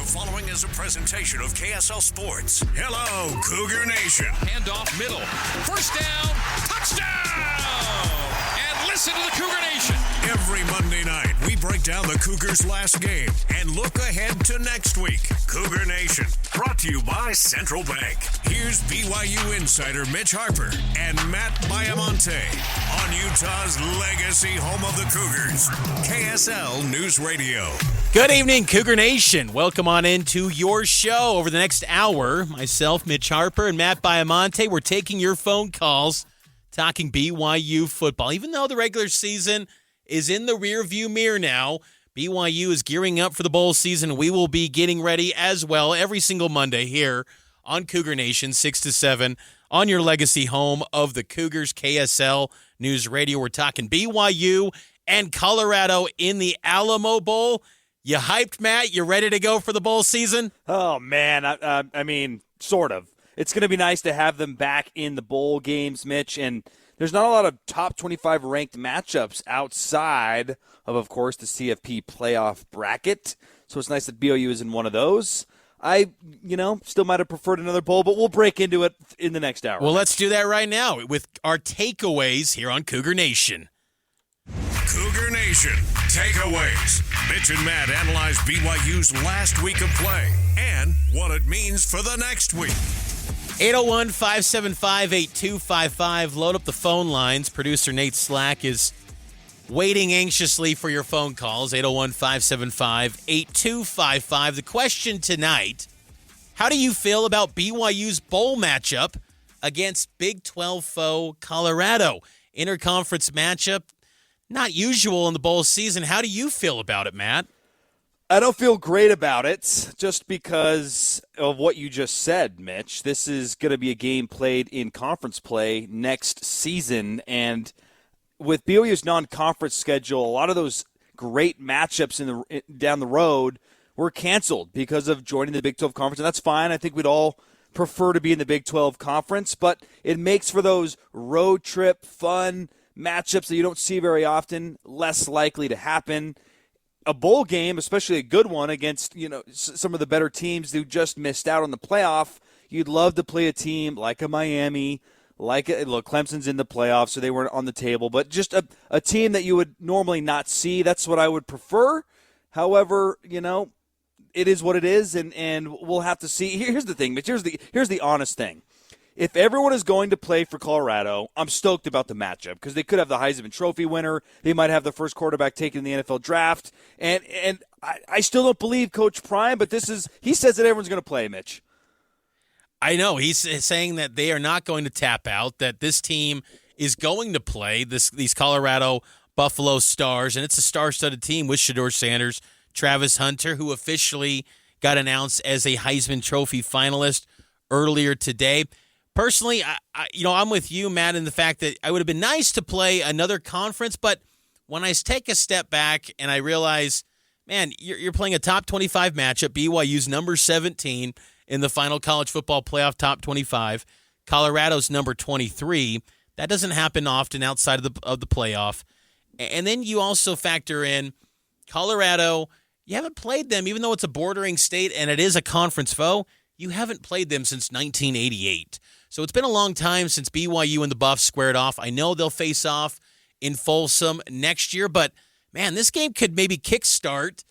following is a presentation of KSL Sports. Hello, Cougar Nation. Handoff middle. First down. Touchdown! And listen to the Cougar Nation. Every Monday night, we break down the Cougars' last game and look ahead to next week. Cougar Nation, brought to you by Central Bank. Here's BYU insider Mitch Harper and Matt Baiamonte on Utah's legacy home of the Cougars, KSL News Radio. Good evening, Cougar Nation. Welcome on into your show. Over the next hour, myself, Mitch Harper, and Matt Baiamonte, we're taking your phone calls, talking BYU football. Even though the regular season is in the rearview mirror now, BYU is gearing up for the bowl season. We will be getting ready as well every single Monday here on Cougar Nation, 6 to 7, on your legacy home of the Cougars, KSL News Radio. We're talking BYU and Colorado in the Alamo Bowl. You hyped, Matt? You ready to go for the bowl season? Oh, man. I mean, sort of. It's going to be nice to have them back in the bowl games, Mitch, and there's not a lot of top 25 ranked matchups outside of course, the CFP playoff bracket. So it's nice that BYU is in one of those. I still might have preferred another bowl, but we'll break into it in the next hour. Well, let's do that right now with our takeaways here on Cougar Nation. Cougar Nation takeaways. Mitch and Matt analyze BYU's last week of play and what it means for the next week. 801-575-8255. Load up the phone lines. Producer Nate Slack is waiting anxiously for your phone calls. 801-575-8255. The question tonight, how do you feel about BYU's bowl matchup against Big 12 foe Colorado? Interconference matchup, not usual in the bowl season. How do you feel about it, Matt? I don't feel great about it just because of what you just said, Mitch. This is going to be a game played in conference play next season, and with BYU's non-conference schedule, a lot of those great matchups down the road were canceled because of joining the Big 12 Conference, and that's fine. I think we'd all prefer to be in the Big 12 Conference, but it makes for those road trip, fun matchups that you don't see very often less likely to happen. A bowl game, especially a good one against some of the better teams who just missed out on the playoff, you'd love to play a team like a Miami, look, Clemson's in the playoffs, so they weren't on the table, but just a team that you would normally not see. That's what I would prefer. However, it is what it is, and we'll have to see. Here's the thing, Mitch. Here's the honest thing. If everyone is going to play for Colorado, I'm stoked about the matchup because they could have the Heisman Trophy winner. They might have the first quarterback taken in the NFL draft. And I still don't believe Coach Prime, but he says that everyone's going to play, Mitch. I know. He's saying that they are not going to tap out, that this team is going to play these Colorado Buffalo Stars, and it's a star-studded team with Shedeur Sanders, Travis Hunter, who officially got announced as a Heisman Trophy finalist earlier today. Personally, I'm with you, Matt, in the fact that I would have been nice to play another conference, but when I take a step back and I realize, man, you're playing a top 25 matchup, BYU's number 17 in the final college football playoff top 25, Colorado's number 23. That doesn't happen often outside of the playoff. And then you also factor in Colorado. You haven't played them, even though it's a bordering state and it is a conference foe. You haven't played them since 1988. So it's been a long time since BYU and the Buffs squared off. I know they'll face off in Folsom next year, but, man, this game could maybe kickstart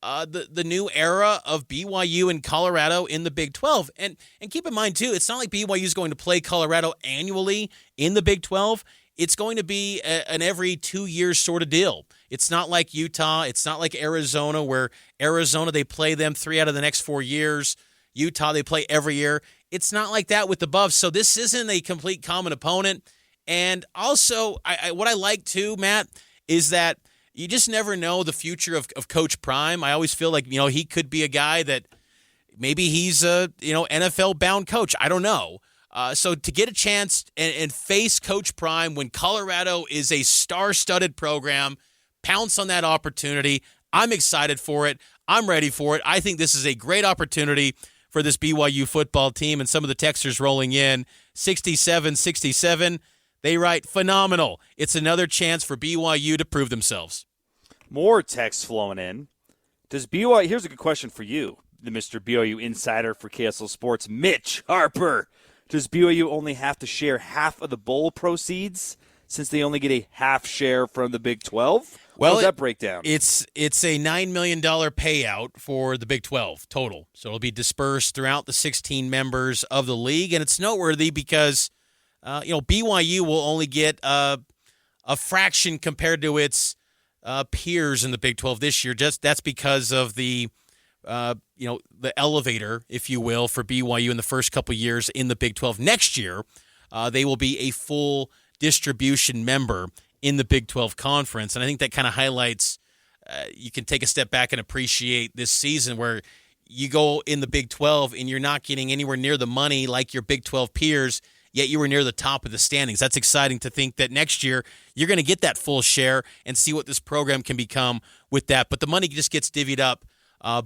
the new era of BYU and Colorado in the Big 12. And keep in mind, too, it's not like BYU is going to play Colorado annually in the Big 12. It's going to be an every 2 years sort of deal. It's not like Utah. It's not like Arizona, where Arizona, they play them 3 out of the next 4 years. Utah, they play every year. It's not like that with the Buffs, so this isn't a complete common opponent. And also, what I like, too, Matt, is that you just never know the future of Coach Prime. I always feel like, he could be a guy that maybe he's a, NFL-bound coach. I don't know. So to get a chance and face Coach Prime when Colorado is a star-studded program, pounce on that opportunity. I'm excited for it. I'm ready for it. I think this is a great opportunity for this BYU football team, and some of the texters rolling in. 67-67, they write, phenomenal. It's another chance for BYU to prove themselves. More texts flowing in. Does BYU, here's a good question for you. the Mr. BYU insider for KSL Sports, Mitch Harper. Does BYU only have to share half of the bowl proceeds since they only get a half share from the Big 12? Well, how does that break down? It's a $9 million payout for the Big 12 total. So it'll be dispersed throughout the 16 members of the league. And it's noteworthy because, BYU will only get a fraction compared to its peers in the Big 12 this year. That's because of the elevator, if you will, for BYU in the first couple of years in the Big 12. Next year, they will be a full distribution member in the Big 12 Conference. And I think that kind of highlights you can take a step back and appreciate this season where you go in the Big 12 and you're not getting anywhere near the money like your Big 12 peers, yet you were near the top of the standings. That's exciting to think that next year you're going to get that full share and see what this program can become with that. But the money just gets divvied up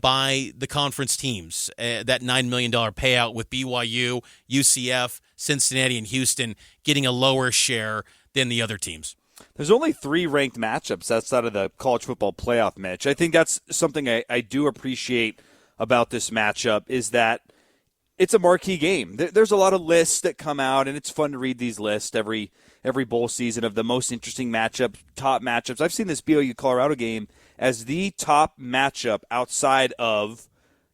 by the conference teams, that $9 million payout with BYU, UCF, Cincinnati, and Houston getting a lower share than the other teams. There's only 3 ranked matchups outside of the college football playoff, Mitch. I think that's something I do appreciate about this matchup is that it's a marquee game. There's a lot of lists that come out, and it's fun to read these lists every bowl season of the most interesting matchups, top matchups. I've seen this BYU-Colorado game as the top matchup outside of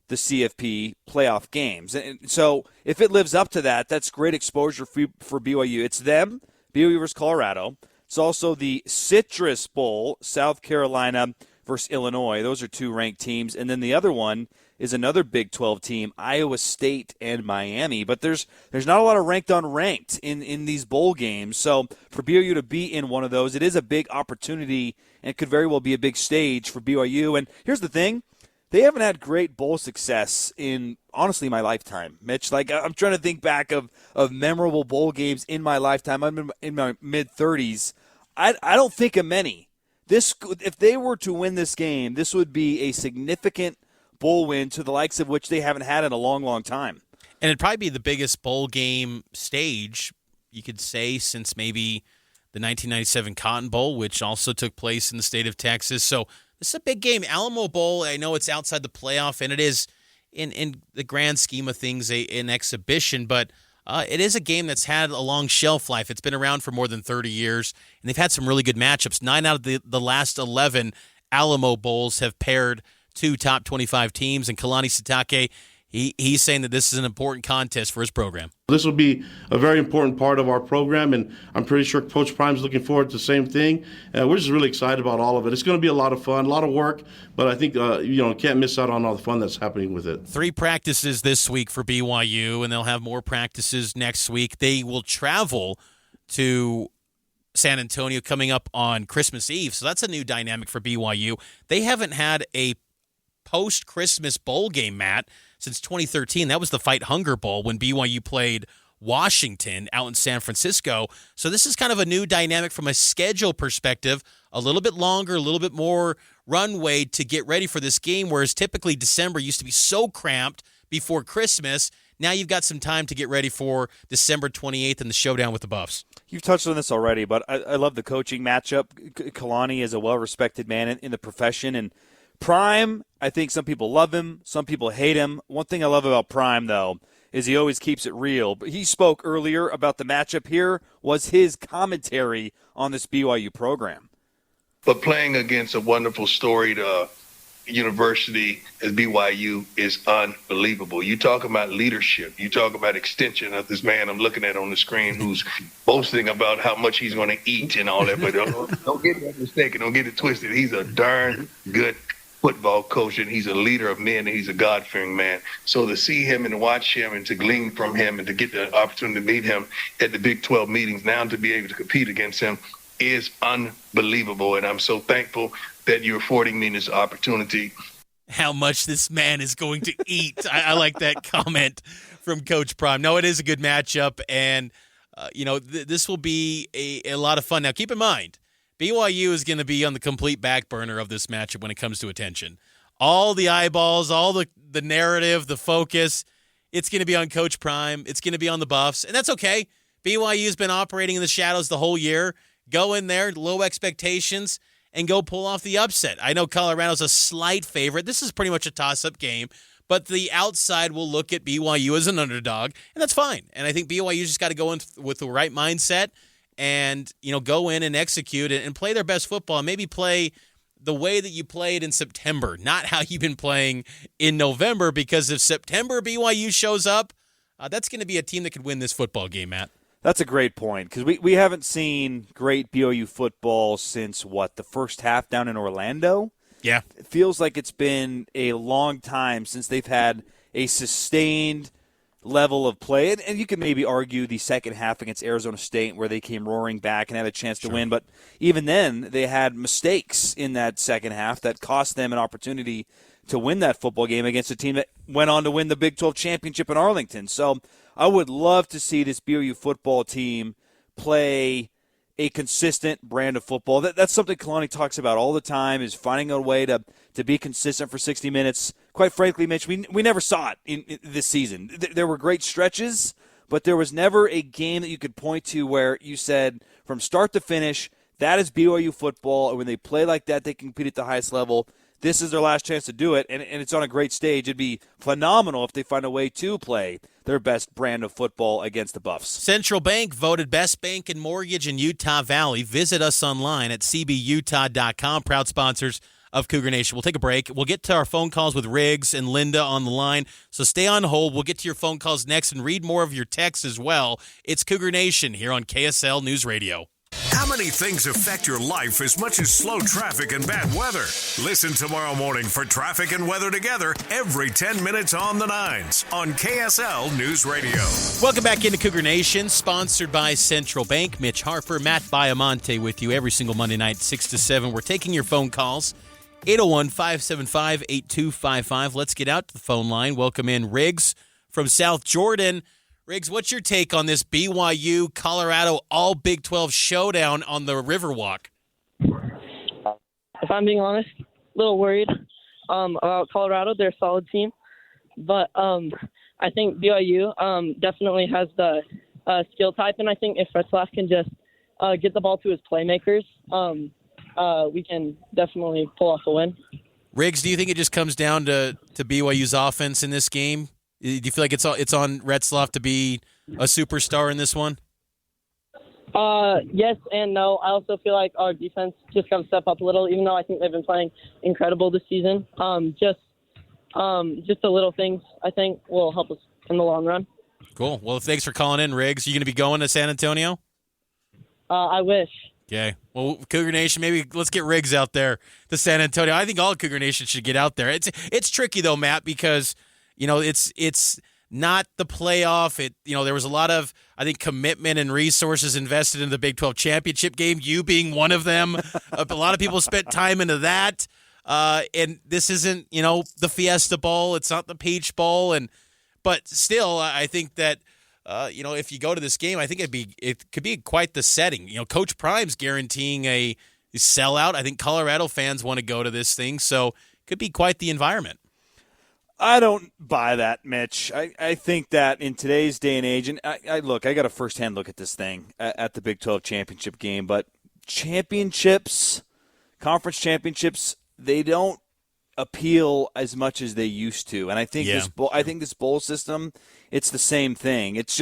the CFP playoff games. And so if it lives up to that, that's great exposure for BYU. It's them, BYU versus Colorado. It's also the Citrus Bowl, South Carolina versus Illinois. Those are 2 ranked teams. And then the other one is another Big 12 team, Iowa State and Miami. But there's not a lot of ranked on ranked in these bowl games. So for BYU to be in one of those, it is a big opportunity and it could very well be a big stage for BYU. And here's the thing. They haven't had great bowl success in, honestly, my lifetime, Mitch. Like, I'm trying to think back of memorable bowl games in my lifetime. I'm in my mid-30s. I don't think of many. If they were to win this game, this would be a significant bowl win to the likes of which they haven't had in a long, long time. And it'd probably be the biggest bowl game stage, you could say, since maybe the 1997 Cotton Bowl, which also took place in the state of Texas. So this is a big game. Alamo Bowl, I know it's outside the playoff, and it is, in the grand scheme of things, an exhibition, but it is a game that's had a long shelf life. It's been around for more than 30 years, and they've had some really good matchups. 9 out of the last 11 Alamo Bowls have paired 2 top 25 teams, and Kalani Sitake, he's saying that this is an important contest for his program. This will be a very important part of our program, and I'm pretty sure Coach Prime's looking forward to the same thing. We're just really excited about all of it. It's going to be a lot of fun, a lot of work, but I think can't miss out on all the fun that's happening with it. 3 practices this week for BYU, and they'll have more practices next week. They will travel to San Antonio coming up on Christmas Eve, so that's a new dynamic for BYU. They haven't had a post-Christmas bowl game, Matt, since 2013. That was the Fight Hunger Bowl when BYU played Washington out in San Francisco. So this is kind of a new dynamic from a schedule perspective, a little bit longer, a little bit more runway to get ready for this game, whereas typically December used to be so cramped before Christmas. Now you've got some time to get ready for December 28th and the showdown with the Buffs. You've touched on this already, but I love the coaching matchup. Kalani is a well-respected man in the profession, and Prime, I think some people love him, some people hate him. One thing I love about Prime, though, is he always keeps it real. But he spoke earlier about the matchup. Here was his commentary on this BYU program. But playing against a wonderful storied university as BYU is unbelievable. You talk about leadership. You talk about extension of this man I'm looking at on the screen who's boasting about how much he's going to eat and all that. But don't get that mistaken. Don't get it twisted. He's a darn good football coach, and he's a leader of men, and he's a God-fearing man. So to see him and watch him and to glean from him and to get the opportunity to meet him at the Big 12 meetings now to be able to compete against him is unbelievable. And I'm so thankful that you're affording me this opportunity. How much this man is going to eat. I like that comment from Coach Prime. No, it is a good matchup, and this will be a lot of fun. Now, keep in mind, BYU is going to be on the complete back burner of this matchup when it comes to attention. All the eyeballs, all the narrative, the focus, it's going to be on Coach Prime. It's going to be on the Buffs, and that's okay. BYU's been operating in the shadows the whole year. Go in there, low expectations, and go pull off the upset. I know Colorado's a slight favorite. This is pretty much a toss-up game, but the outside will look at BYU as an underdog, and that's fine. And I think BYU just got to go in with the right mindset and, go in and execute and play their best football, and maybe play the way that you played in September, not how you've been playing in November, because if September BYU shows up, that's going to be a team that could win this football game, Matt. That's a great point, because we haven't seen great BYU football since, the first half down in Orlando? Yeah. It feels like it's been a long time since they've had a sustained level of play. And you can maybe argue the second half against Arizona State where they came roaring back and had a chance to win. But even then, they had mistakes in that second half that cost them an opportunity to win that football game against a team that went on to win the Big 12 championship in Arlington. So I would love to see this BYU football team play a consistent brand of football. That's something Kalani talks about all the time, is finding a way to be consistent for 60 minutes. Quite frankly, Mitch, we never saw it in this season. There were great stretches, but there was never a game that you could point to where you said from start to finish, that is BYU football, and when they play like that, they compete at the highest level. This is their last chance to do it, and it's on a great stage. It'd be phenomenal if they find a way to play their best brand of football against the Buffs. Central Bank voted best bank and mortgage in Utah Valley. Visit us online at cbutah.com. Proud sponsors of Cougar Nation. We'll take a break. We'll get to our phone calls with Riggs and Linda on the line, so stay on hold. We'll get to your phone calls next and read more of your texts as well. It's Cougar Nation here on KSL News Radio. How many things affect your life as much as slow traffic and bad weather? Listen tomorrow morning for traffic and weather together every 10 minutes on the nines on KSL News Radio. Welcome back into Cougar Nation, sponsored by Central Bank. Mitch Harper, Matt Baiamonte with you every single Monday night, 6 to 7. We're taking your phone calls, 801-575-8255. Let's get out to the phone line. Welcome in Riggs from South Jordan. Riggs, what's your take on this BYU Colorado all Big 12 showdown on the Riverwalk? If I'm being honest, a little worried about Colorado. They're a solid team, but I think BYU definitely has the skill type, and I think if Retzlaff can just get the ball to his playmakers, we can definitely pull off a win. Riggs, do you think it just comes down to BYU's offense in this game? Do you feel like it's on Retzlaff to be a superstar in this one? Yes and no. I also feel like our defense just got to step up a little, even though I think they've been playing incredible this season. Just the little things I think will help us in the long run. Cool. Well, thanks for calling in, Riggs. You going to be going to San Antonio? I wish. Okay. Well, Cougar Nation, maybe let's get Riggs out there to San Antonio. I think all Cougar Nation should get out there. It's tricky though, Matt, because it's not the playoff. There was a lot of, I think, commitment and resources invested in the Big 12 championship game, you being one of them. A lot of people spent time into that. And this isn't, the Fiesta Bowl. It's not the Peach Bowl. But still, I think that, if you go to this game, I think it could be quite the setting. Coach Prime's guaranteeing a sellout. I think Colorado fans want to go to this thing. So it could be quite the environment. I don't buy that, Mitch. I think that in today's day and age, and I got a firsthand look at this thing at the Big 12 championship game, but championships, conference championships, they don't appeal as much as they used to. And I think this bowl system, it's the same thing. It's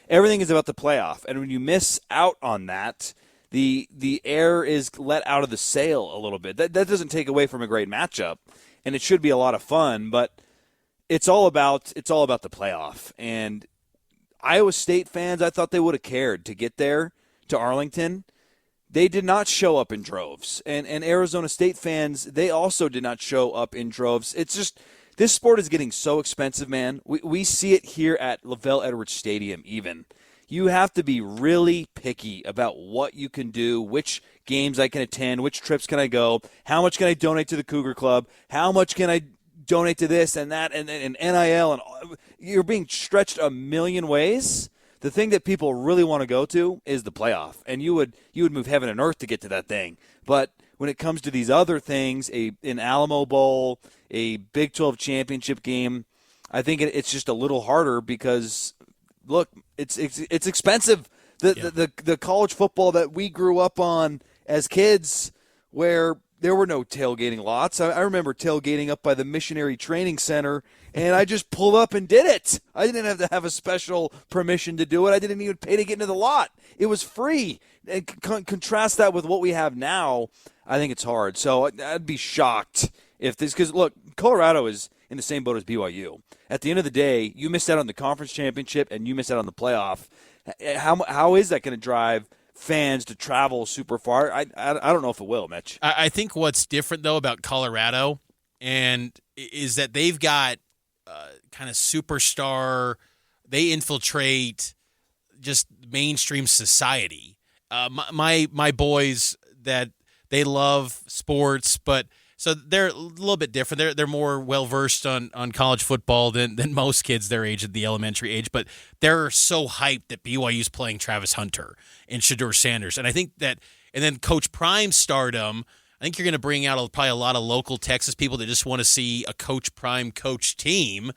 everything is about the playoff, and when you miss out on that, the air is let out of the sail a little bit. That doesn't take away from a great matchup, and it should be a lot of fun, but it's all about the playoff. And Iowa State fans, I thought they would have cared to get there to Arlington. They did not show up in droves. And Arizona State fans, they also did not show up in droves. It's just, this sport is getting so expensive, man. We see it here at LaVell Edwards Stadium even. You have to be really picky about what you can do, which games I can attend, which trips can I go, how much can I donate to the Cougar Club, how much can I donate to this and that, and NIL, and you're being stretched a million ways. The thing that people really want to go to is the playoff, and you would move heaven and earth to get to that thing. But when it comes to these other things, an Alamo Bowl, a Big 12 championship game, I think it's just a little harder because, look, it's expensive. The college football that we grew up on as kids, where there were no tailgating lots. I remember tailgating up by the Missionary Training Center, and I just pulled up and did it. I didn't have to have a special permission to do it. I didn't even pay to get into the lot. It was free. And contrast that with what we have now, I think it's hard. So I'd be shocked if this – because, look, Colorado is in the same boat as BYU. At the end of the day, you missed out on the conference championship and you missed out on the playoff. How is that going to drive – fans to travel super far? I don't know if it will, Mitch. I think what's different, though, about Colorado is that they've got kind of superstar, they infiltrate just mainstream society. My boys, that they love sports, but so they're a little bit different. They're more well-versed on college football than most kids their age, at the elementary age, but they're so hyped that BYU's playing Travis Hunter and Shedeur Sanders. And I think that – and then Coach Prime's stardom, I think you're going to bring out probably a lot of local Texas people that just want to see a Coach Prime coach team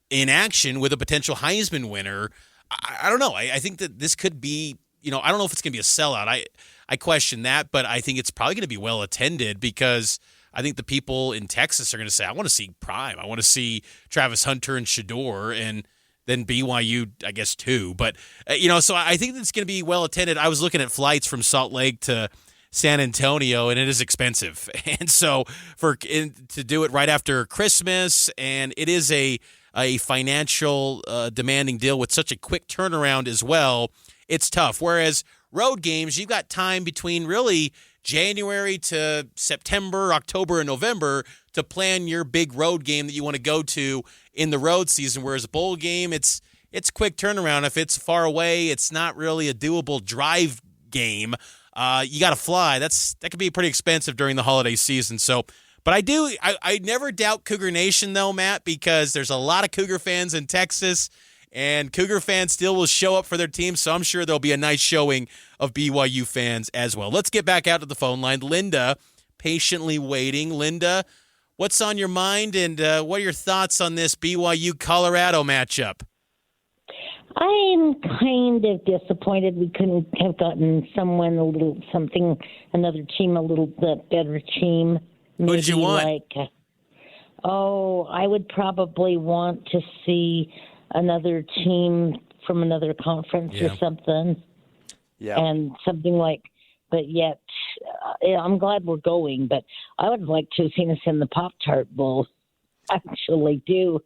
in action with a potential Heisman winner. I don't know. I think that this could be – I don't know if it's going to be a sellout. I question that, but I think it's probably going to be well-attended because – I think the people in Texas are going to say, I want to see Prime. I want to see Travis Hunter and Shedeur, and then BYU, I guess, too. But, so I think it's going to be well attended. I was looking at flights from Salt Lake to San Antonio, and it is expensive. And so to do it right after Christmas, and it is a financial demanding deal with such a quick turnaround as well, it's tough. Whereas road games, you've got time between really January to September, October, and November to plan your big road game that you want to go to in the road season, whereas a bowl game, it's quick turnaround. If it's far away, it's not really a doable drive game. You got to fly. That could be pretty expensive during the holiday season. So, but I never doubt Cougar Nation, though, Matt, because there's a lot of Cougar fans in Texas, and Cougar fans still will show up for their team, so I'm sure there'll be a nice showing of BYU fans as well. Let's get back out to the phone line. Linda, patiently waiting. Linda, what's on your mind, and what are your thoughts on this BYU-Colorado matchup? I'm kind of disappointed we couldn't have gotten another team, a little bit better team. Who did you want? I would probably want to see another team from another conference or something. Yeah. And something like, but yet, I'm glad we're going, but I would like to have seen us in the Pop-Tart Bowl. I actually do.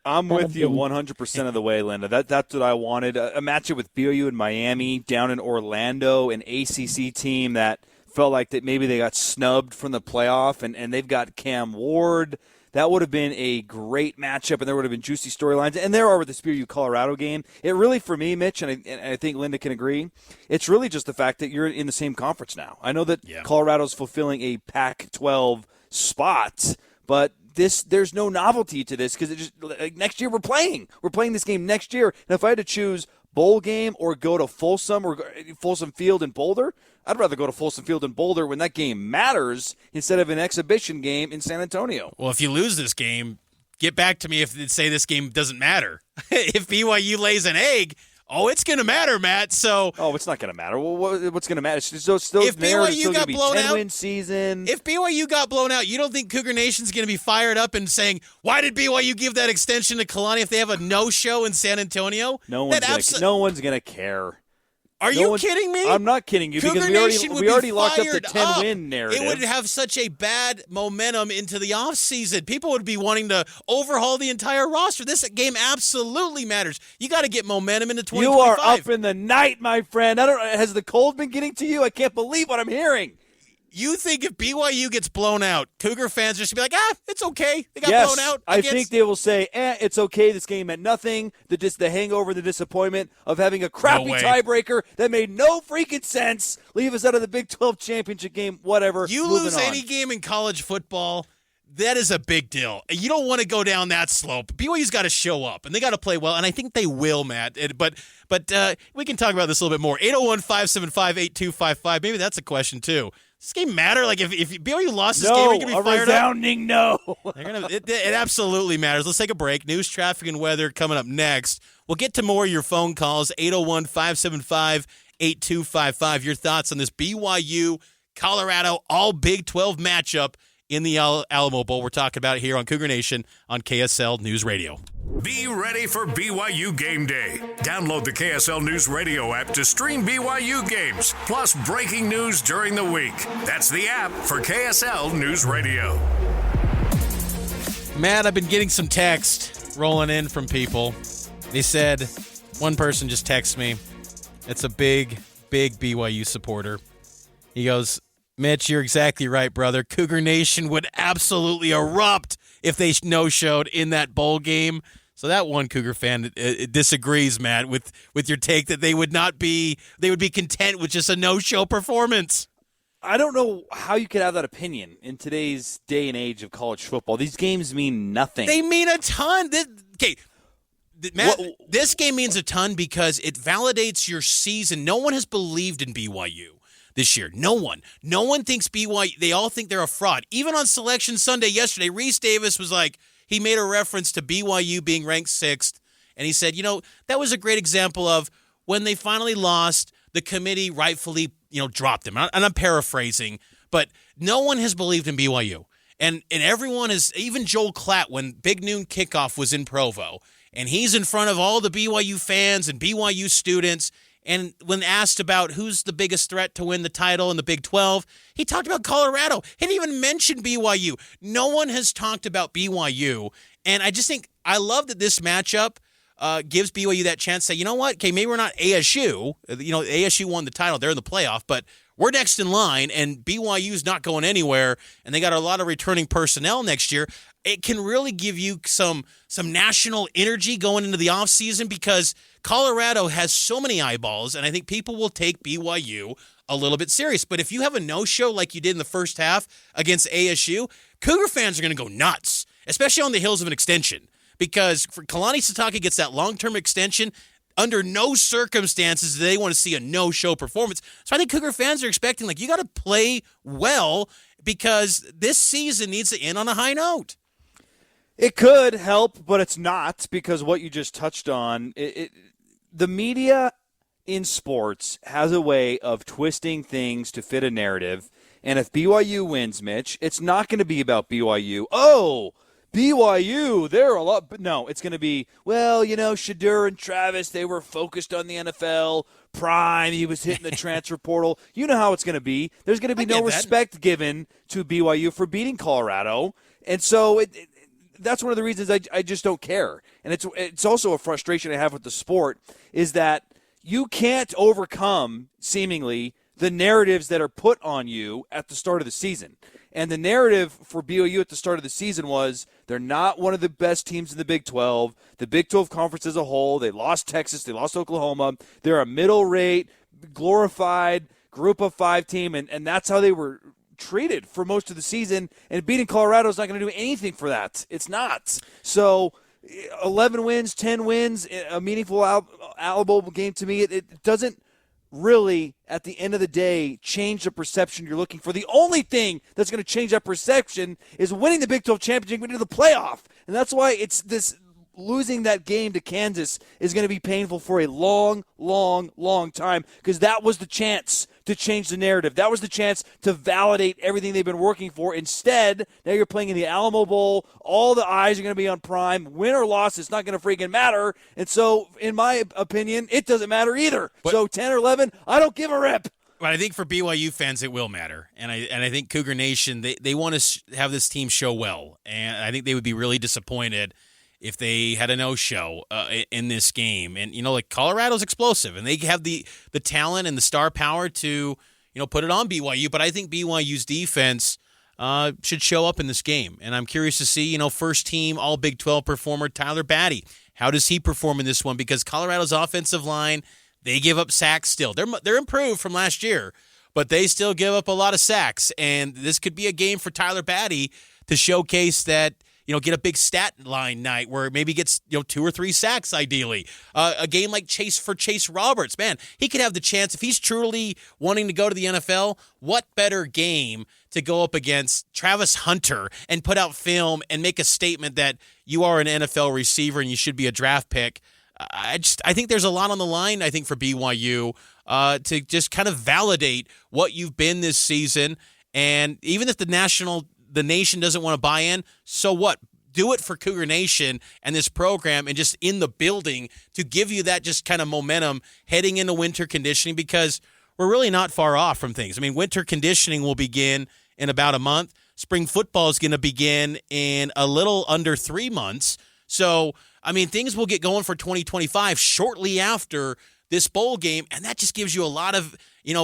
I'm with you 100% of the way, Linda. That's what I wanted. A matchup with BYU and Miami down in Orlando, an ACC team that felt like that maybe they got snubbed from the playoff, and they've got Cam Ward. That would have been a great matchup, and there would have been juicy storylines. And there are with the BYU-Colorado game. It really, for me, Mitch, and I think Linda can agree, it's really just the fact that you're in the same conference now. I know that Colorado's fulfilling a Pac-12 spot, but there's no novelty to this because next year we're playing this game next year. And if I had to choose bowl game or go to Folsom Field in Boulder, I'd rather go to Folsom Field in Boulder when that game matters instead of an exhibition game in San Antonio. Well, if you lose this game, get back to me if they say this game doesn't matter. If BYU lays an egg, it's going to matter, Matt. So it's not going to matter. Well, what's going to matter? It's still if BYU got blown out, 10-win season. If BYU got blown out, you don't think Cougar Nation's going to be fired up and saying, "Why did BYU give that extension to Kalani if they have a no-show in San Antonio?" No one's going to care. Are you kidding me? I'm not kidding you because we already locked up the 10-win narrative. It would have such a bad momentum into the offseason. People would be wanting to overhaul the entire roster. This game absolutely matters. You got to get momentum into 2025. You are up in the night, my friend. Has the cold been getting to you? I can't believe what I'm hearing. You think if BYU gets blown out, Cougar fans just be like, it's okay. They got blown out. I think they will say, it's okay. This game meant nothing. The hangover, the disappointment of having a crappy tiebreaker that made no freaking sense. Leave us out of the Big 12 championship game, whatever. You lose any game in college football, that is a big deal. You don't want to go down that slope. BYU's got to show up, and they got to play well, and I think they will, Matt. But we can talk about this a little bit more. 801-575-8255. Maybe that's a question, too. Does this game matter? Like, if BYU lost this game, are you going to be fired up? Resounding no. It absolutely matters. Let's take a break. News, traffic, and weather coming up next. We'll get to more of your phone calls, 801-575-8255. Your thoughts on this BYU Colorado all Big 12 matchup in the Alamo Bowl. We're talking about it here on Cougar Nation on KSL News Radio. Be ready for BYU Game Day. Download the KSL News Radio app to stream BYU games, plus breaking news during the week. That's the app for KSL News Radio. Matt, I've been getting some text rolling in from people. They said, one person just texted me. It's a big BYU supporter. He goes, Mitch, you're exactly right, brother. Cougar Nation would absolutely erupt if they no-showed in that bowl game. So that one Cougar fan disagrees, Matt, with your take that they would be content with just a no-show performance. I don't know how you could have that opinion in today's day and age of college football. These games mean nothing. They mean a ton. Matt, this game means a ton because it validates your season. No one has believed in BYU this year. No one. No one thinks BYU. They all think they're a fraud. Even on Selection Sunday yesterday, Reese Davis was like, he made a reference to BYU being ranked 6th, and he said, that was a great example of when they finally lost, the committee rightfully, dropped them. And I'm paraphrasing, but no one has believed in BYU. And everyone is, even Joel Klatt, when Big Noon Kickoff was in Provo, and he's in front of all the BYU fans and BYU students, and when asked about who's the biggest threat to win the title in the Big 12, he talked about Colorado. He didn't even mention BYU. No one has talked about BYU. And I just think I love that this matchup gives BYU that chance to say, you know what? Okay, maybe we're not ASU. ASU won the title. They're in the playoff. But we're next in line, and BYU's not going anywhere, and they got a lot of returning personnel next year. It can really give you some national energy going into the offseason because Colorado has so many eyeballs, and I think people will take BYU a little bit serious. But if you have a no-show like you did in the first half against ASU, Cougar fans are going to go nuts, especially on the heels of an extension. Because for Kalani Sitake gets that long-term extension, under no circumstances do they want to see a no-show performance. So I think Cougar fans are expecting, you got to play well because this season needs to end on a high note. It could help, but it's not because what you just touched on, the media in sports has a way of twisting things to fit a narrative. And if BYU wins, Mitch, it's not going to be about BYU. Oh, BYU, they're a lot. But no, it's going to be, Shadur and Travis, they were focused on the NFL. Prime, he was hitting the transfer portal. You know how it's going to be. There's going to be no respect given to BYU for beating Colorado. And so that's one of the reasons I just don't care. And it's also a frustration I have with the sport is that you can't overcome, seemingly, the narratives that are put on you at the start of the season. And the narrative for BYU at the start of the season was they're not one of the best teams in the Big 12. The Big 12 conference as a whole, they lost Texas, they lost Oklahoma. They're a middle-rate, glorified group of 5 team, and that's how they were treated for most of the season, and beating Colorado is not going to do anything for that. It's not. So 11 wins, 10 wins, a meaningful Alamo Bowl game to me, it doesn't really, at the end of the day, change the perception you're looking for. The only thing that's going to change that perception is winning the Big 12 championship, getting to the playoff. And that's why it's this losing that game to Kansas is going to be painful for a long, long, long time because that was the chance to change the narrative. That was the chance to validate everything they've been working for. Instead, now you're playing in the Alamo Bowl. All the eyes are going to be on Prime. Win or loss, it's not going to freaking matter. And so, in my opinion, it doesn't matter either. So 10 or 11, I don't give a rip. But I think for BYU fans, it will matter. And I think Cougar Nation, they want to have this team show well. And I think they would be really disappointed if they had a no-show in this game. And, Colorado's explosive, and they have the talent and the star power to, put it on BYU. But I think BYU's defense should show up in this game. And I'm curious to see, first-team All-Big 12 performer Tyler Batty. How does he perform in this one? Because Colorado's offensive line, they give up sacks still. They're improved from last year, but they still give up a lot of sacks. And this could be a game for Tyler Batty to showcase that, get a big stat line night where maybe gets 2 or 3 sacks ideally. A game like Chase Roberts, man, he could have the chance if he's truly wanting to go to the NFL. What better game to go up against Travis Hunter and put out film and make a statement that you are an NFL receiver and you should be a draft pick. I think there's a lot on the line, I think, for BYU to just kind of validate what you've been this season. And even if the nation doesn't want to buy in, so what? Do it for Cougar Nation and this program and just in the building to give you that just kind of momentum heading into winter conditioning, because we're really not far off from things. I mean, winter conditioning will begin in about a month. Spring football is going to begin in a little under 3 months. So, I mean, things will get going for 2025 shortly after this bowl game, and that just gives you a lot of,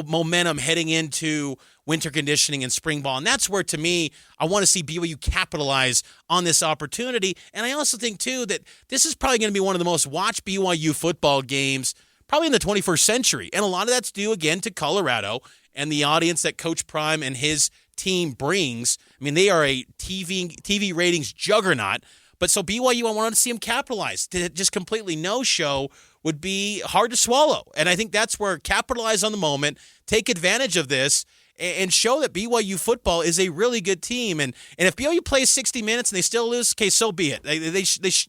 momentum heading into winter conditioning and spring ball. And that's where, to me, I want to see BYU capitalize on this opportunity. And I also think, too, that this is probably going to be one of the most watched BYU football games probably in the 21st century. And a lot of that's due, again, to Colorado and the audience that Coach Prime and his team brings. I mean, they are a TV ratings juggernaut. But so BYU, I wanted to see them capitalize. To just completely no-show would be hard to swallow. And I think that's where capitalize on the moment, take advantage of this, and show that BYU football is a really good team. And if BYU plays 60 minutes and they still lose, okay, so be it.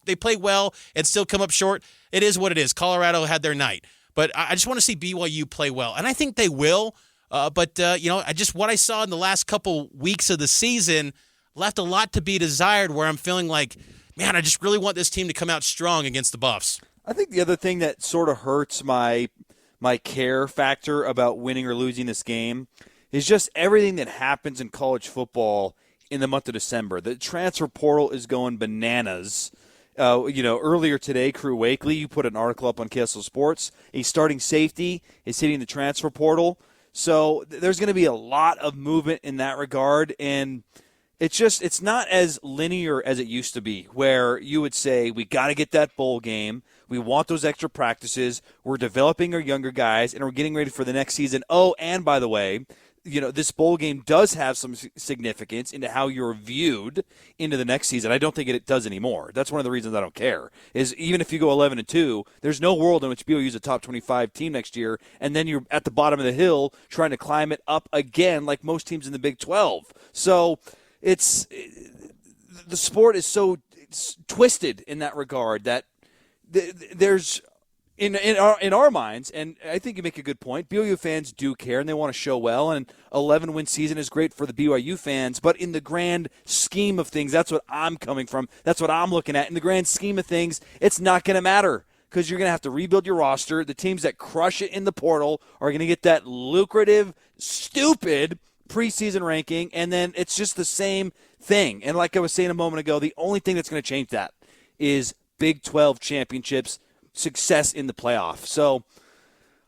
They play well and still come up short. It is what it is. Colorado had their night. But I just want to see BYU play well. And I think they will. But what I saw in the last couple weeks of the season left a lot to be desired, where I'm feeling like, man, I just really want this team to come out strong against the Buffs. I think the other thing that sort of hurts my care factor about winning or losing this game is just everything that happens in college football in the month of December. The transfer portal is going bananas. Earlier today, Crew Wakely, you put an article up on KSL Sports. A starting safety is hitting the transfer portal. So there's going to be a lot of movement in that regard, and it's not as linear as it used to be, where you would say, we got to get that bowl game. We want those extra practices. We're developing our younger guys, and we're getting ready for the next season. Oh, and by the way, this bowl game does have some significance into how you're viewed into the next season. I don't think it does anymore. That's one of the reasons I don't care, is even if you go 11-2, there's no world in which BYU is a top 25 team next year, and then you're at the bottom of the hill trying to climb it up again like most teams in the Big 12. So the sport is so twisted in that regard that there's in our minds, and I think you make a good point, BYU fans do care and they want to show well, and 11-win season is great for the BYU fans, but in the grand scheme of things, that's what I'm coming from. That's what I'm looking at. In the grand scheme of things, it's not going to matter, because you're going to have to rebuild your roster. The teams that crush it in the portal are going to get that lucrative, stupid preseason ranking, and then it's just the same thing. And like I was saying a moment ago, the only thing that's going to change that is Big 12 championships, success in the playoff. So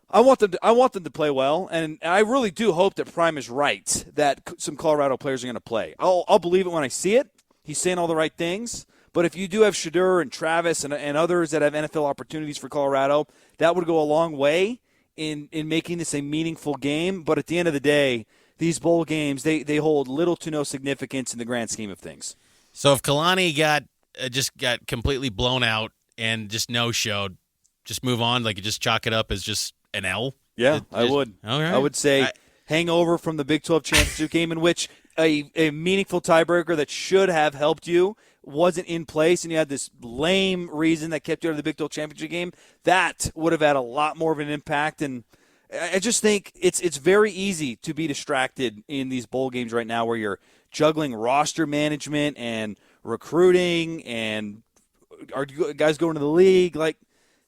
I want them to play well, and I really do hope that Prime is right that some Colorado players are going to play. I'll believe it when I see it. He's saying all the right things. But if you do have Shadur and Travis and others that have NFL opportunities for Colorado, that would go a long way in making this a meaningful game. But at the end of the day, these bowl games, they hold little to no significance in the grand scheme of things. So if Kalani got completely blown out and just no-showed, just move on, like you just chalk it up as just an L? Yeah, I would. All right. I would say hangover from the Big 12 championship game, in which a meaningful tiebreaker that should have helped you wasn't in place, and you had this lame reason that kept you out of the Big 12 championship game. That would have had a lot more of an impact, and I just think it's very easy to be distracted in these bowl games right now, where you're juggling roster management and recruiting and are guys going to the league. Like,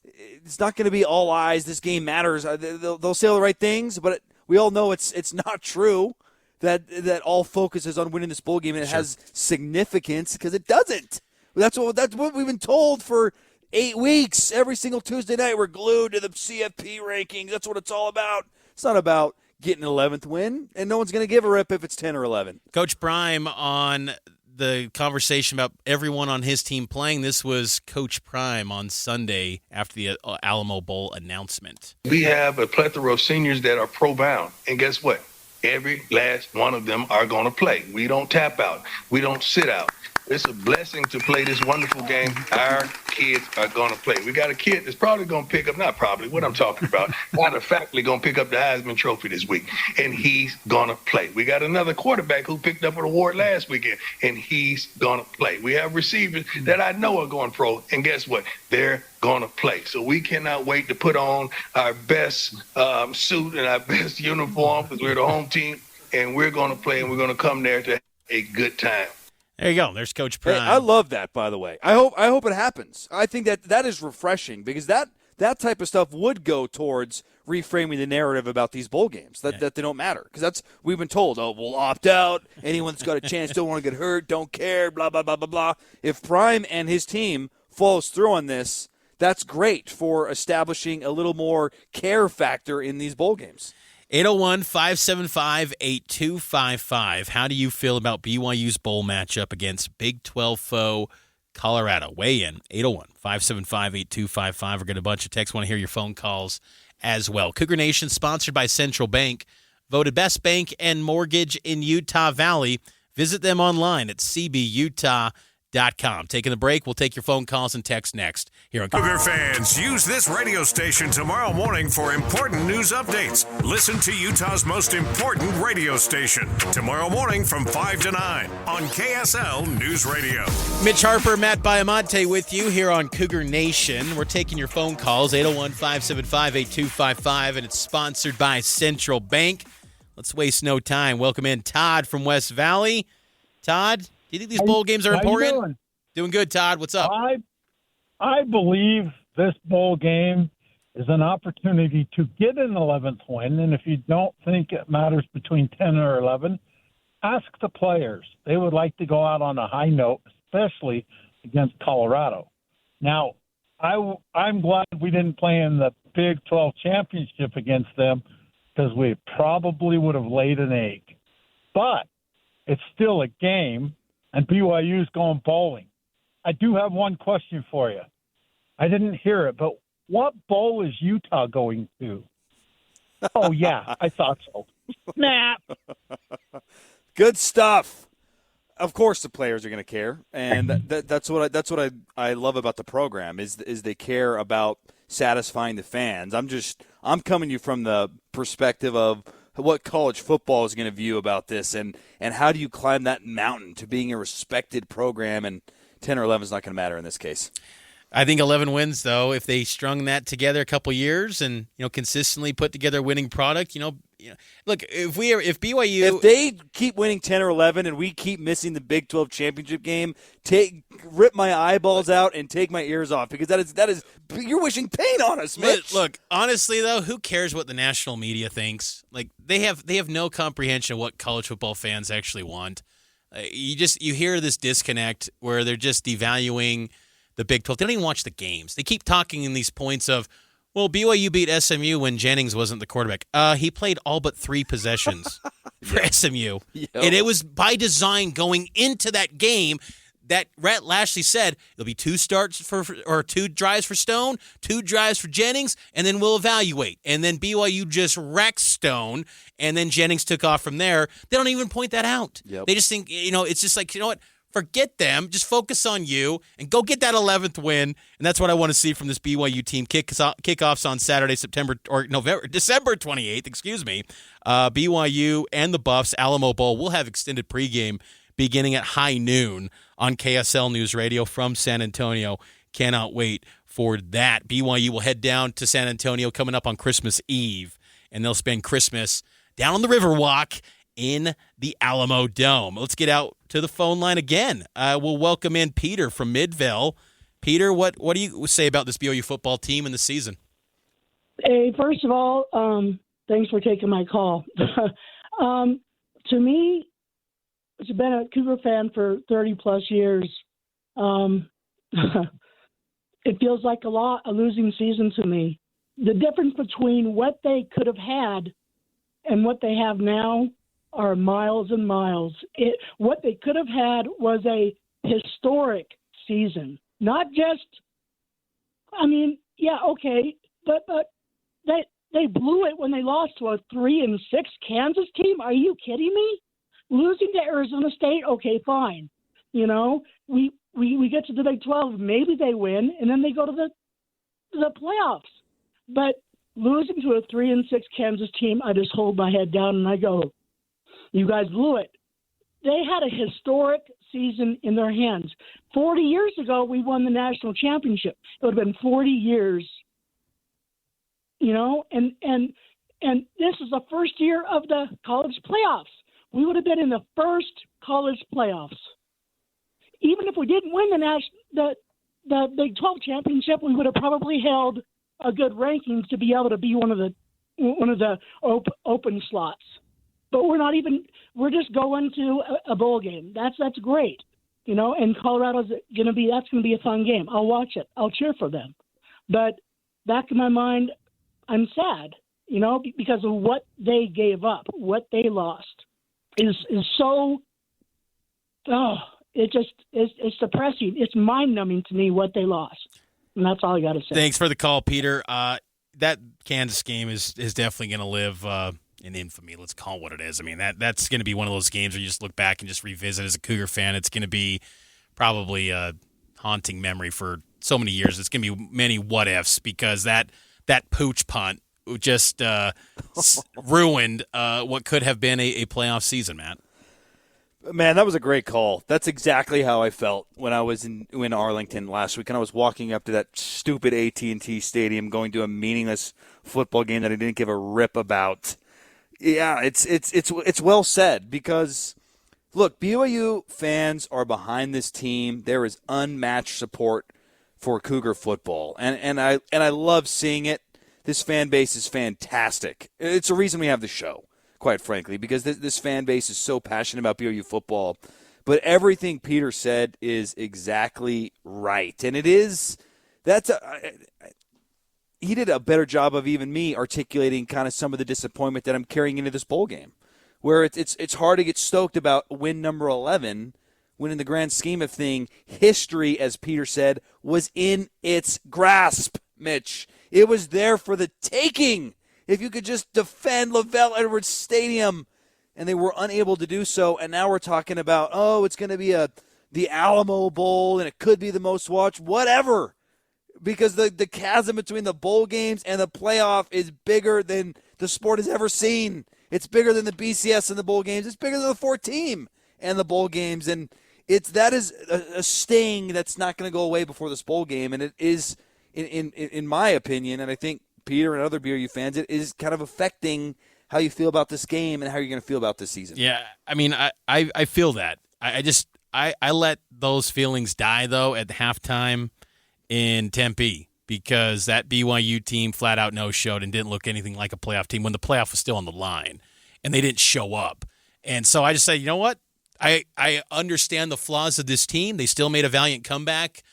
it's not going to be all eyes. This game matters. They'll say all the right things, but we all know it's not true that all focus is on winning this bowl game, and it has significance, because it doesn't. That's what we've been told for 8 weeks. Every single Tuesday night, we're glued to the CFP rankings. That's what it's all about. It's not about getting an 11th win, and no one's going to give a rip if it's 10 or 11. Coach Prime on the conversation about everyone on his team playing. This was Coach Prime on Sunday after the Alamo Bowl announcement. We have a plethora of seniors that are pro-bound, and guess what? Every last one of them are going to play. We don't tap out. We don't sit out. It's a blessing to play this wonderful game. Our kids are going to play. We got a kid that's probably going to pick up, not probably, what I'm talking about, matter of factly going to pick up the Heisman Trophy this week, and he's going to play. We got another quarterback who picked up an award last weekend, and he's going to play. We have receivers that I know are going pro, and guess what? They're going to play. So we cannot wait to put on our best suit and our best uniform because we're the home team, and we're going to play, and we're going to come there to have a good time. There you go. There's Coach Prime. Hey, I love that, by the way. I hope it happens. I think that is refreshing because that type of stuff would go towards reframing the narrative about these bowl games, that they don't matter. Because that's we've been told, we'll opt out. Anyone that's got a chance don't want to get hurt, don't care, blah, blah, blah, blah, blah. If Prime and his team follows through on this, that's great for establishing a little more care factor in these bowl games. 801-575-8255. How do you feel about BYU's bowl matchup against Big 12 foe Colorado? Weigh in. 801-575-8255. We're getting a bunch of texts. Want to hear your phone calls as well. Cougar Nation, sponsored by Central Bank, voted best bank and mortgage in Utah Valley. Visit them online at cbutah.com. Taking the break, we'll take your phone calls and text next here on Cougar fans, use this radio station tomorrow morning for important news updates. Listen to Utah's most important radio station tomorrow morning from 5 to 9 on KSL News Radio. Mitch Harper, Matt Baiamonte with you here on Cougar Nation. We're taking your phone calls, 801-575-8255, and it's sponsored by Central Bank. Let's waste no time. Welcome in Todd from West Valley. Todd, do you think these bowl games are important? How you doing? Doing good, Todd. What's up? I believe this bowl game is an opportunity to get an 11th win, and if you don't think it matters between 10 or 11, ask the players. They would like to go out on a high note, especially against Colorado. Now, I'm glad we didn't play in the Big 12 championship against them because we probably would have laid an egg. But it's still a game, and BYU's going bowling. I do have one question for you. I didn't hear it, but what bowl is Utah going to? Oh, yeah, I thought so. Nah. Good stuff. Of course the players are going to care, and that's what I love about the program is they care about satisfying the fans. I'm coming to you from the perspective of what college football is going to view about this, and how do you climb that mountain to being a respected program, and 10 or 11 is not going to matter in this case. I think 11 wins, though, if they strung that together a couple years and consistently put together a winning product. Look, if BYU, if they keep winning 10 or 11 and we keep missing the Big 12 championship game, rip my eyeballs out and take my ears off because that is you're wishing pain on us, Mitch. Look, honestly though, who cares what the national media thinks? Like they have no comprehension of what college football fans actually want. You hear this disconnect where they're just devaluing the Big 12. They don't even watch the games. They keep talking in these points of, well, BYU beat SMU when Jennings wasn't the quarterback. He played all but 3 possessions for SMU. Yep. And it was by design going into that game that Rhett Lashley said it'll be 2 drives for Stone, 2 drives for Jennings, and then we'll evaluate. And then BYU just wrecked Stone, and then Jennings took off from there. They don't even point that out. Yep. They just think, it's just like, what? Forget them. Just focus on you and go get that 11th win. And that's what I want to see from this BYU team. Kickoffs on Saturday, December 28th, BYU and the Buffs, Alamo Bowl. We'll have extended pregame beginning at high noon on KSL News Radio from San Antonio. Cannot wait for that. BYU will head down to San Antonio coming up on Christmas Eve, and they'll spend Christmas down on the Riverwalk in the Alamo Dome. Let's get out to the phone line again. We'll welcome in Peter from Midvale. Peter, what do you say about this BYU football team and the season? Hey, first of all, thanks for taking my call. To me, I've been a Cougar fan for 30-plus years. It feels like a losing season to me. The difference between what they could have had and what they have now are miles and miles. What they could have had was a historic season. Not just, but they blew it when they lost to a 3-6 Kansas team. Are you kidding me? Losing to Arizona State, okay, fine. You know, we get to the Big 12, maybe they win, and then they go to the playoffs. But losing to a 3-6 Kansas team, I just hold my head down and I go, you guys blew it. They had a historic season in their hands. 40 years ago, we won the national championship. It would have been 40 years, you know, and this is the first year of the college playoffs. We would have been in the first college playoffs. Even if we didn't win the Big 12 championship, we would have probably held a good ranking to be able to be one of the open slots. But we're just going to a bowl game. That's great, you know. And Colorado's going to be a fun game. I'll watch it. I'll cheer for them. But back in my mind, I'm sad, you know, because of what they gave up, what they lost is so. Oh, it's depressing. It's mind numbing to me what they lost, and that's all I got to say. Thanks for the call, Peter. That Kansas game is definitely going to live in infamy. Let's call it what it is. I mean, that's going to be one of those games where you just look back and just revisit as a Cougar fan. It's going to be probably a haunting memory for so many years. It's going to be many what ifs because that pooch punt just ruined what could have been a playoff season, Matt. Man, that was a great call. That's exactly how I felt when I was in Arlington last week, and I was walking up to that stupid AT&T Stadium, going to a meaningless football game that I didn't give a rip about. Yeah, it's well said because, look, BYU fans are behind this team. There is unmatched support for Cougar football, and I love seeing it. This fan base is fantastic. It's a reason we have the show, quite frankly, because this fan base is so passionate about BYU football. But everything Peter said is exactly right. And he did a better job of even me articulating kind of some of the disappointment that I'm carrying into this bowl game, where it's hard to get stoked about win number 11 when in the grand scheme of thing, history, as Peter said, was in its grasp, Mitch. It was there for the taking. If you could just defend Lavelle Edwards Stadium, and they were unable to do so, and now we're talking about, it's going to be the Alamo Bowl, and it could be the most watched, whatever, because the chasm between the bowl games and the playoff is bigger than the sport has ever seen. It's bigger than the BCS and the bowl games. It's bigger than the 4-team and the bowl games, and that is a sting that's not going to go away before this bowl game, and it is, in my opinion, and I think Peter and other BYU fans, it is kind of affecting how you feel about this game and how you're going to feel about this season. Yeah, I mean, I feel that. I let those feelings die, though, at halftime in Tempe because that BYU team flat out no-showed and didn't look anything like a playoff team when the playoff was still on the line, and they didn't show up. And so I just said, you know what? I understand the flaws of this team. They still made a valiant comeback,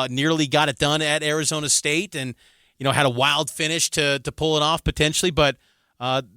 nearly got it done at Arizona State, and had a wild finish to pull it off potentially, but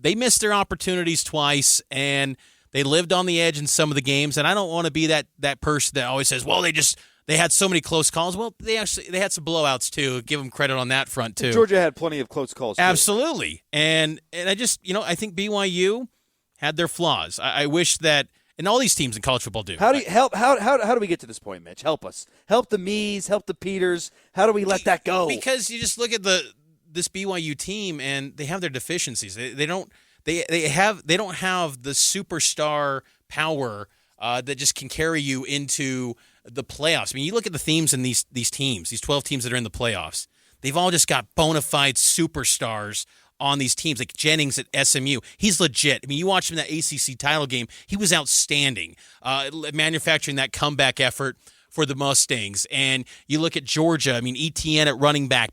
they missed their opportunities twice, and they lived on the edge in some of the games. And I don't want to be that person that always says, "Well, they had so many close calls." Well, they had some blowouts too. Give them credit on that front too. Georgia had plenty of close calls too. Absolutely, and I just I think BYU had their flaws. I wish that. And all these teams in college football do. How do you help? How do we get to this point, Mitch? Help us. Help the me's. Help the Peters. How do we let that go? Because you just look at this BYU team, and they have their deficiencies. They don't have the superstar power that just can carry you into the playoffs. I mean, you look at the themes in these teams, these 12 teams that are in the playoffs. They've all just got bona fide superstars on these teams, like Jennings at SMU. He's legit. I mean, you watch him in that ACC title game. He was outstanding, manufacturing that comeback effort for the Mustangs. And you look at Georgia, I mean, ETN at running back.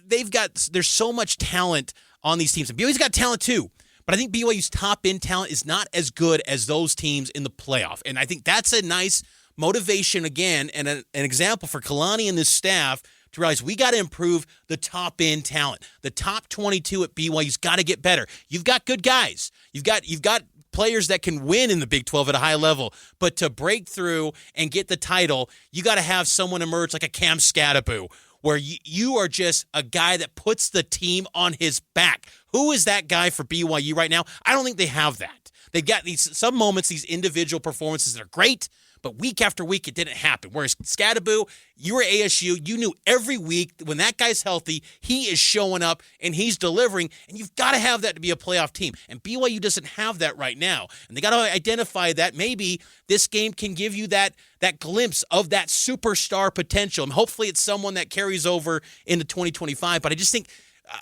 There's so much talent on these teams. And BYU's got talent too. But I think BYU's top-end talent is not as good as those teams in the playoff. And I think that's a nice motivation, again, and an example for Kalani and this staff to realize we got to improve the top-end talent. The top 22 at BYU's got to get better. You've got good guys. You've got players that can win in the Big 12 at a high level. But to break through and get the title, you got to have someone emerge like a Cam Scadaboo, where you are just a guy that puts the team on his back. Who is that guy for BYU right now? I don't think they have that. They've got some moments, these individual performances that are great, but week after week it didn't happen. Whereas Scadaboo, you were ASU, you knew every week when that guy's healthy, he is showing up and he's delivering, and you've got to have that to be a playoff team. And BYU doesn't have that right now. And they got to identify that maybe this game can give you that glimpse of that superstar potential. And hopefully it's someone that carries over into 2025. But I just think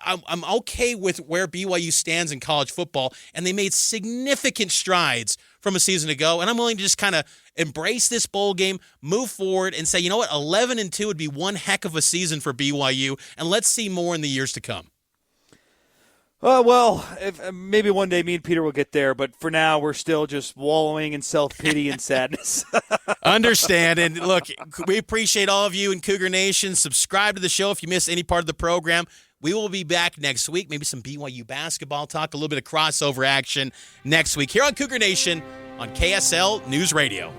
I'm okay with where BYU stands in college football, and they made significant strides from a season ago, and I'm willing to just kind of embrace this bowl game, move forward, and say, you know what, 11-2 would be one heck of a season for BYU, and let's see more in the years to come. Well, maybe one day me and Peter will get there, but for now we're still just wallowing in self-pity and sadness. Understand. And look, we appreciate all of you in Cougar Nation. Subscribe to the show if you miss any part of the program. We will be back next week. Maybe some BYU basketball talk, a little bit of crossover action next week here on Cougar Nation on KSL News Radio.